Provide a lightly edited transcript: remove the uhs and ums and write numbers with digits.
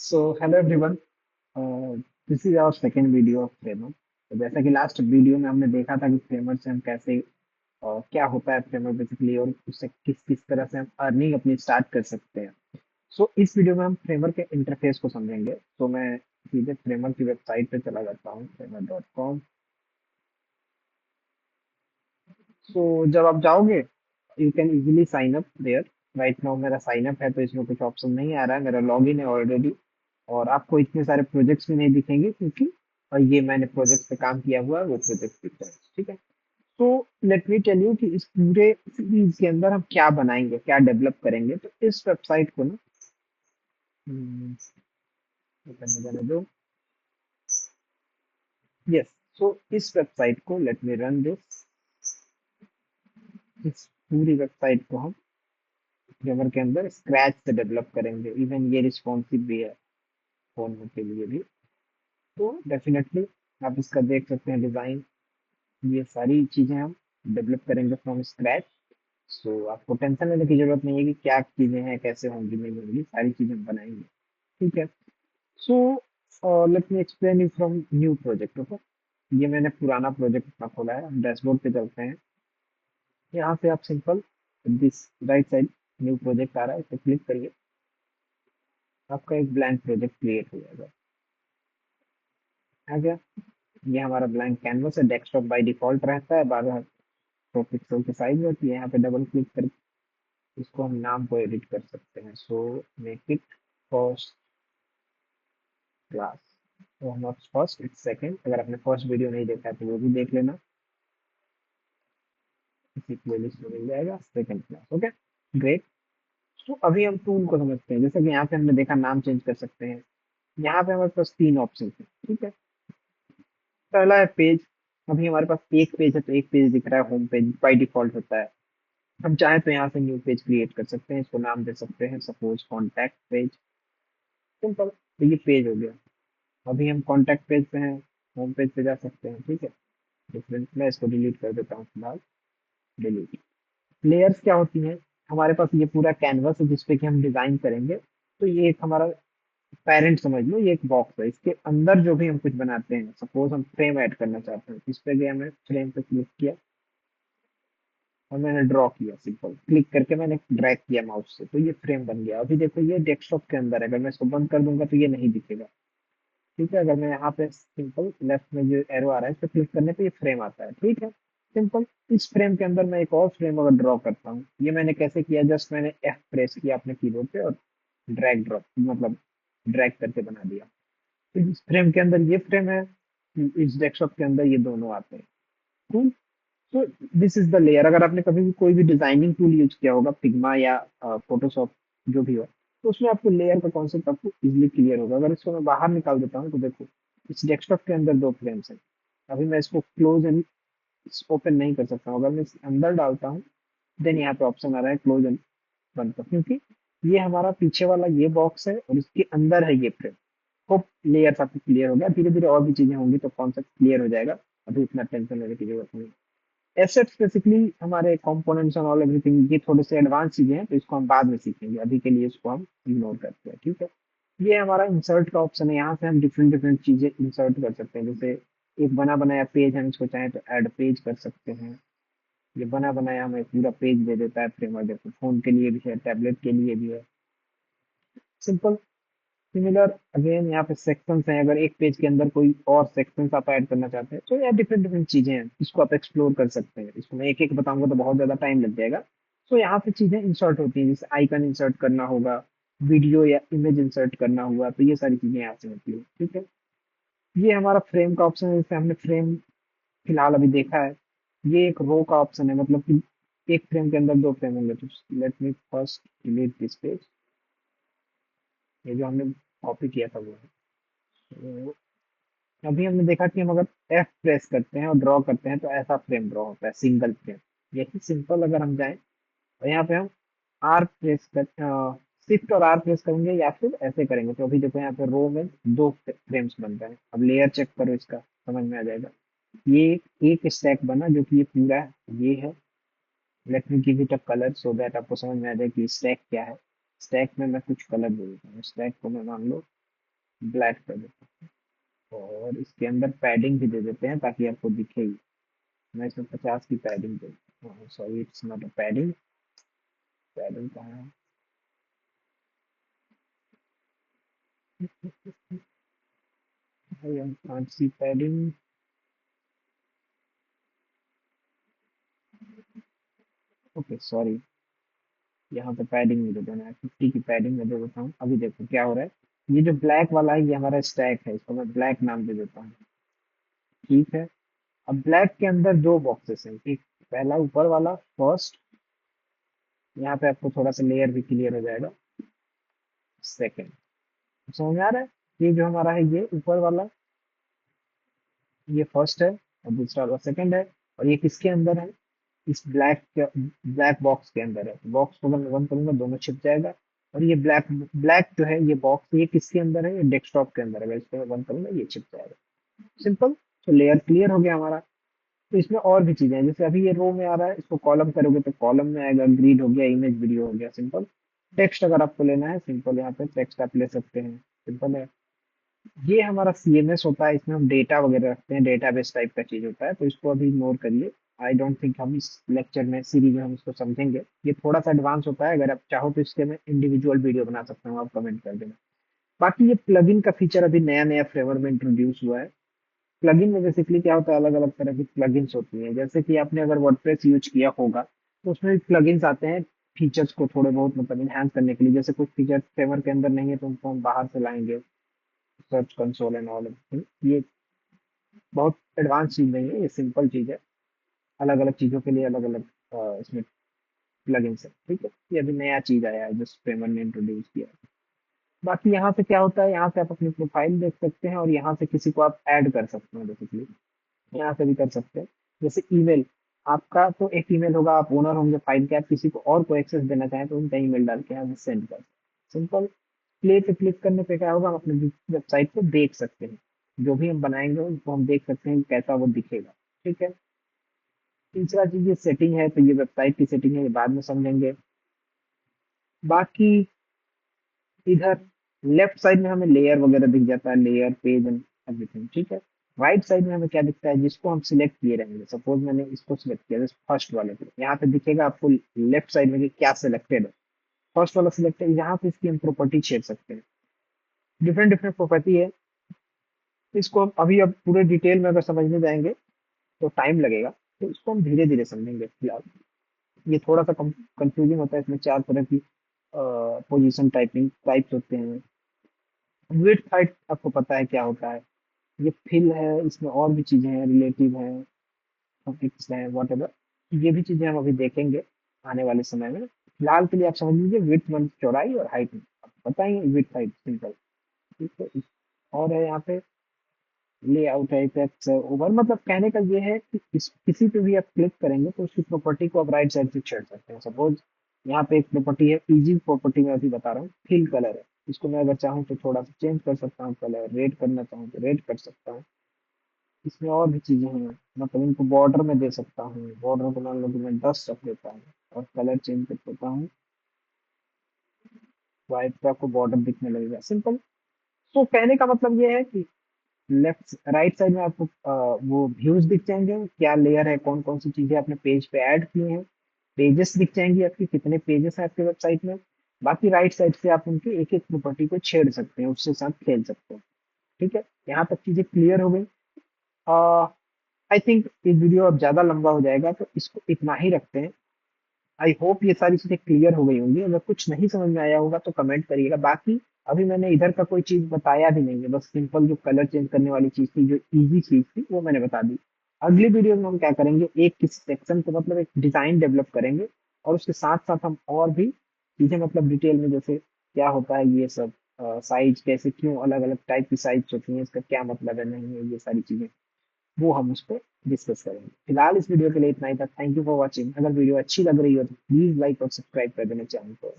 So hello everyone, this is our second video of Framer. तो जैसा कि last video में हमने देखा था कि फ्रेमर से हम कैसे क्या होता है फ्रेमर बेसिकली, और उससे किस किस तरह से हम अर्निंग अपनी स्टार्ट कर सकते हैं। सो इस वीडियो में हम फ्रेमर के इंटरफेस को समझेंगे। तो मैं सीधे फ्रेमर की वेबसाइट पे चला जाता हूँ, framer.com। सो जब आप जाओगे you can easily sign up there. Right now मेरा साइन अप है तो इसमें कुछ ऑप्शन नहीं आ रहा है, मेरा लॉगिन है ऑलरेडी। और आपको इतने सारे प्रोजेक्ट्स भी नहीं दिखेंगे क्योंकि ये मैंने प्रोजेक्ट पे काम किया हुआ है, वो प्रोजेक्ट दिखता है। ठीक है। तो लेट मी टेल यू कि इस पूरे सीरीज के अंदर हम क्या बनाएंगे, क्या डेवलप करेंगे। तो इस वेबसाइट को ना करने जाने दो। यस। सो इस वेबसाइट को लेट मी रन दिस। इस पूरी वेबसाइट को हम फ्रेमर के अंदर स्क्रैच से डेवलप करेंगे। इवन ये रिस्पॉन्सिव भी है फोन के लिए भी। तो डेफिनेटली आप इसका देख सकते हैं डिजाइन। ये सारी चीजें हम डेवलप करेंगे फ्रॉम स्क्रैच। सो आपको टेंशन लेने की जरूरत नहीं है कि क्या चीजें हैं, कैसे होंगी नहीं होंगी, सारी चीजें हम बनाएंगे। ठीक है। So let me explain you from new project. Okay. ये मैंने पुराना प्रोजेक्ट अपना खोला है, हम डैशबोर्ड पे चलते हैं। यहाँ से आप simple this right side new project आ रहा है, इस पर क्लिक करिए। आपका एक ब्लैंक प्रोजेक्ट क्रिएट हो जाएगा। आ गया। ये हमारा ब्लैंक कैनवस है। डेस्कटॉप बाय डिफॉल्ट रहता है, 1200 पिक्सल की साइज होती है। यहाँ पे डबल क्लिक करके इसको हम नाम को एडिट कर सकते हैं। So make it first class, not first, it's second. अगर आपने फर्स्ट वीडियो नहीं देखा है तो वो भी देख लेना, इसी प्लेलिस्ट में मिल जाएगा सेकंड क्लास। Okay, great. तो अभी हम टूल को समझते हैं। जैसे कि यहाँ पे हमने देखा नाम चेंज कर सकते हैं। यहाँ पे हमारे पास तीन ऑप्शन है। ठीक है। पहला है पेज। अभी हमारे पास एक पेज है तो एक पेज दिख रहा है, होम पेज बाई डिफॉल्ट होता है। हम चाहे तो यहाँ से न्यू पेज क्रिएट कर सकते हैं, इसको नाम दे सकते हैं सपोज कॉन्टैक्ट पेज। सिंपल। तो ये पेज हो गया। अभी हम कॉन्टैक्ट पेज पे हैं, होम पेज पे जा सकते हैं। ठीक है। डिफरेंस मैं इसको डिलीट कर देता हूँ फिलहाल। डिलीट। लेयर्स क्या होती हैं? हमारे पास ये पूरा कैनवस है जिसपे कि हम डिजाइन करेंगे। तो ये एक हमारा पेरेंट समझ लो, ये एक बॉक्स है। इसके अंदर जो भी हम कुछ बनाते हैं, सपोज हम फ्रेम ऐड करना चाहते हैं, इस पे गया, मैं फ्रेम पे क्लिक किया और मैंने ड्रॉ किया। सिंपल क्लिक करके मैंने ड्रैग किया माउस से, तो ये फ्रेम बन गया। अभी देखो ये डेस्कटॉप के अंदर है, अगर मैं इसको बंद कर दूंगा तो ये नहीं दिखेगा। ठीक है। अगर मैं यहाँ पे सिंपल लेफ्ट में जो एरो आ रहा है इस पे क्लिक करने पे ये फ्रेम आता है। ठीक है। सिंपल। इस फ्रेम के अंदर मैं एक और फ्रेम अगर ड्रॉ करता हूँ, ये मैंने कैसे किया? जस्ट मैंने एफ प्रेस किया अपने कीबोर्ड पे और ड्रैग ड्रॉप मतलब ड्रैग करके बना दिया। तो इस फ्रेम के अंदर ये फ्रेम है, इस डेस्कटॉप के अंदर ये दोनों आते हैं। Cool? तो दिस इज द लेयर। अगर आपने कभी भी कोई भी डिजाइनिंग टूल यूज किया होगा, फिग्मा या फोटोशॉप जो भी हो, तो उसमें आपको लेयर का कॉन्सेप्ट आपको इजीली क्लियर होगा। अगर इसको मैं बाहर निकाल देता हूँ तो देखो इस डेस्कटॉप के अंदर दो फ्रेम्स हैं। अभी मैं इसको क्लोज एंड ओपन नहीं कर सकता हूँ। अगर मैं इसके अंदर डालता हूँ देन यहाँ पे ऑप्शन आ रहा है क्लोज एंड बंद कर, क्योंकि ये हमारा पीछे वाला ये बॉक्स है और इसके अंदर है ये फ्रेम। होप लेयर्स आपको क्लियर हो गया। धीरे धीरे और भी चीजें होंगी तो कॉन्सेप्ट क्लियर हो जाएगा। अभी इतना टेंशन लेने की जरूरत नहीं। एसेट्स बेसिकली हमारे कंपोनेंट्स एंड ऑल एवरीथिंग, ये थोड़े से एडवांस चीजें हैं तो इसको हम बाद में सीखेंगे। अभी के लिए इसको हम इग्नोर करते हैं। ठीक है। ये हमारा इंसर्ट का ऑप्शन है। यहाँ से हम डिफरेंट डिफरेंट चीजें इंसर्ट कर सकते हैं। जैसे एक बना बनाया पेज, हम इसको चाहें तो ऐड पेज कर सकते हैं। ये बना बनाया हमें पूरा पेज दे देता है फ्रेमवर्क। देखो फोन के लिए भी है, टैबलेट के लिए भी है। सिंपल। सिमिलर अगेन यहाँ पे सेक्शंस हैं। अगर एक पेज के अंदर कोई और सेक्शंस आप ऐड करना चाहते हैं तो यार डिफरेंट डिफरेंट चीजें हैं, इसको आप एक्सप्लोर कर सकते हैं। इसको मैं एक एक बताऊंगा तो बहुत ज्यादा टाइम लग जाएगा। तो यहाँ पे चीजें इंसर्ट होती हैं, जैसे आइकन इंसर्ट करना होगा, वीडियो या इमेज इंसर्ट करना हुआ, तो ये सारी चीजें यहाँ से होती है। ठीक है। ये हमारा फ्रेम का ऑप्शन है। जैसे हमने फ्रेम फिलहाल अभी देखा है, ये एक रो का ऑप्शन है, मतलब कि एक फ्रेम के अंदर दो फ्रेम होंगे। तो let me first delete this page. ये जो हमने कॉपी किया था वो है। तो अभी हमने देखा कि हम अगर एफ प्रेस करते हैं और ड्रॉ करते हैं तो ऐसा फ्रेम ड्रॉ होता है, सिंगल फ्रेम। यही सिंपल अगर हम जाएं और यहाँ पे हम आर प्रेस कर शिफ्ट और आर प्रेस करेंगे या फिर ऐसे करेंगे तो अभी देखो यहाँ पे रो में दो फ्रेम्स बन रहे हैं। अब लेयर चेक करो, इसका समझ में आ जाएगा। ये एक स्टैक बना जो कि ये पूरा ये है। Let me give it a colour so that आपको समझ में आ जाए कि स्टैक क्या है। स्टैक में मैं कुछ कलर दे देता हूँ। स्टैक को मैं मान लो ब्लैक कर देते हैं और इसके अंदर पैडिंग भी दे देते हैं ताकि आपको दिखे ही। मैं इसमें 50 की padding they, sorry it's not a padding, padding कहाँ है? I can't see padding. Okay sorry, यहाँ पे पैडिंग नहीं दे देना है, 50 की पैडिंग में दे देता हूँ। अभी देखो क्या हो रहा है, ये जो ब्लैक वाला है ये हमारा स्टैक है, इसको मैं ब्लैक नाम दे देता हूँ। ठीक है, अब ब्लैक के अंदर दो बॉक्सेस हैं, एक पहला ऊपर वाला फर्स्ट, यहाँ पे आपको थोड़ा सा लेयर भी क्लियर हो जाएगा। सेकंड, समझ में आ रहा है? ये जो हमारा है ये ऊपर वाला, ये फर्स्ट है और दूसरा वाला सेकंड है। और ये किसके अंदर है? इस ब्लैक बॉक्स के अंदर है। बॉक्स को अगर मैं बंद करूंगा दोनों छिप जाएगा। और ये ब्लैक ब्लैक जो है ये बॉक्स, ये किसके अंदर है? ये डेस्कटॉप के अंदर है। अगर इसको मैं बंद करूंगा ये छिप जाएगा। सिंपल। तो लेयर क्लियर हो गया हमारा। तो इसमें और भी चीजें हैं, जैसे अभी ये रो में आ रहा है, इसको कॉलम करोगे तो कॉलम में आएगा, ग्रिड हो गया, इमेज वीडियो हो गया। सिंपल। टेक्स्ट अगर आपको लेना है, सिंपल यहाँ पे टेक्स्ट आप ले सकते हैं। सिंपल है। ये हमारा सीएमएस होता है, इसमें हम डेटा वगैरह रखते हैं, डेटाबेस टाइप का चीज होता है, तो इसको अभी इग्नोर करिए। आई डोंट थिंक हम इस लेक्चर में सीरीज में हम इसको समझेंगे। ये थोड़ा सा एडवांस होता है, अगर आप चाहो तो इसके मैं इंडिविजुअल वीडियो बना सकता हूँ, आप कमेंट कर देना। बाकी ये प्लगइन का फीचर अभी नया नया फ्लेवर में इंट्रोड्यूस हुआ है। प्लगइन में बेसिकली क्या होता है, अलग अलग तरह की प्लगइन्स होती हैं। जैसे कि आपने अगर वर्डप्रेस यूज किया होगा तो उसमें भी प्लगइन्स आते हैं फीचर्स को थोड़े बहुत मतलब इनहांस करने के लिए। जैसे कुछ फीचर फ्रेमर के अंदर नहीं है तो उनको हम बाहर से लाएंगे, सर्च कंसोल एंड ऑल। ये बहुत एडवांस चीज नहीं है, ये सिंपल चीज है। अलग अलग चीजों के लिए अलग अलग इसमें प्लगइन्स है। ठीक है, ये अभी नया चीज आया है जो फ्रेमर ने इंट्रोड्यूस किया है। बाकी यहाँ पे क्या होता है, यहाँ से आप अपनी प्रोफाइल देख सकते हैं और यहाँ से किसी को आप ऐड कर सकते हैं बेसिकली। यहाँ से भी कर सकते हैं। जैसे ईमेल, आपका तो एक ईमेल होगा, आप ओनर होंगे फाइल के, आप किसी को और को एक्सेस देना चाहें तो उनका ईमेल डाल के यहाँ सेंड कर। सिंपल। प्ले पे क्लिक करने पे क्या होगा, हम अपने वेबसाइट को देख सकते हैं। जो भी हम बनाएंगे उसको हम देख सकते हैं कि कैसा वो दिखेगा। ठीक है। तीसरा चीज ये सेटिंग है, तो ये वेबसाइट की सेटिंग है, ये बाद में समझेंगे। बाकी इधर लेफ्ट साइड में हमें लेयर वगैरह दिख जाता है, लेयर पेज एंड एवरीथिंग। ठीक है। राइट साइड में हमें क्या दिखता है, जिसको हम सिलेक्ट किए रहेंगे, सपोज मैंने इसको सिलेक्ट किया फर्स्ट वाले पे, यहाँ पे दिखेगा आपको लेफ्ट साइड में कि क्या सिलेक्टेड है। फर्स्ट वाला सिलेक्ट है, यहाँ पे इसकी हम प्रॉपर्टी छेड़ सकते हैं। डिफरेंट डिफरेंट प्रॉपर्टी है। इसको हम अभी अब पूरे डिटेल में अगर समझने जाएंगे तो टाइम लगेगा, तो इसको हम धीरे धीरे समझेंगे फिलहाल। ये थोड़ा सा कंफ्यूजिंग होता है, इसमें चार तरह की पोजीशन टाइपिंग टाइप्स होते हैं। विड्थ हाइट आपको पता है क्या होता है, ये फिल है, इसमें और भी चीजें हैं, रिलेटिव है, फिक्स है, वॉट एवर। ये भी चीजें हम अभी देखेंगे आने वाले समय में। फिलहाल के लिए आप समझ लीजिए विड्थ मतलब चौड़ाई और हाइट में बताएंगे, विड्थ हाइट सिंपल। ठीक है। और है यहाँ पे लेआउट है, इफेक्ट्स है, ओवर, मतलब कहने का ये है कि किसी पे भी आप क्लिक करेंगे तो उसकी प्रॉपर्टी को आप राइट साइड से छेड़ सकते हैं। सपोज यहाँ पे एक प्रॉपर्टी है, इजी प्रॉपर्टी में अभी बता रहा हूँ, फिल कलर है। इसको मैं अगर चाहूँ तो थोड़ा सा चेंज कर सकता हूँ, कलर रेड करना चाहूँ तो रेड कर सकता हूँ। इसमें और भी चीजें हैं, मतलब इनको बॉर्डर में दे सकता हूँ, बॉर्डर को मान लो कि मैं 10 रख देता हूँ और कलर चेंज कर देता हूँ व्हाइट पे, आपको बॉर्डर दिखने लगेगा। सिंपल। तो कहने का मतलब ये है कि लेफ्ट राइट साइड में आपको वो व्यूज दिख जाएंगे, क्या लेयर है, कौन कौन सी चीजें आपने पेज पे ऐड की हैं। पेजेस दिख जाएंगी आपकी, कितने पेजेस हैं आपके वेबसाइट में। बाकी राइट साइड से आप उनकी एक एक प्रॉपर्टी को छेड़ सकते हैं, उसके साथ खेल सकते हैं। ठीक है, यहाँ तक चीजें क्लियर हो गई। आई थिंक ये वीडियो अब ज्यादा लंबा हो जाएगा, तो इसको इतना ही रखते हैं। आई होप ये सारी चीजें क्लियर हो गई होंगी। अगर कुछ नहीं समझ में आया होगा तो कमेंट करिएगा। बाकी अभी मैंने इधर का कोई चीज बताया भी नहीं है, बस सिंपल जो कलर चेंज करने वाली चीज थी, जो इजी चीज थी, वो मैंने बता दी। अगली वीडियो में हम क्या करेंगे, एक किसी सेक्शन को मतलब एक डिजाइन डेवलप करेंगे और उसके साथ साथ हम और भी चीजें मतलब डिटेल में, जैसे क्या होता है ये सब, साइज कैसे, क्यों अलग अलग टाइप की साइज होती है, इसका क्या मतलब है, नहीं है, ये सारी चीजें वो हम उस पर डिस्कस करेंगे। फिलहाल इस वीडियो के लिए इतना ही था। Thank you for watching. अगर वीडियो अच्छी लग रही हो तो प्लीज लाइक और सब्सक्राइब कर देना चैनल को।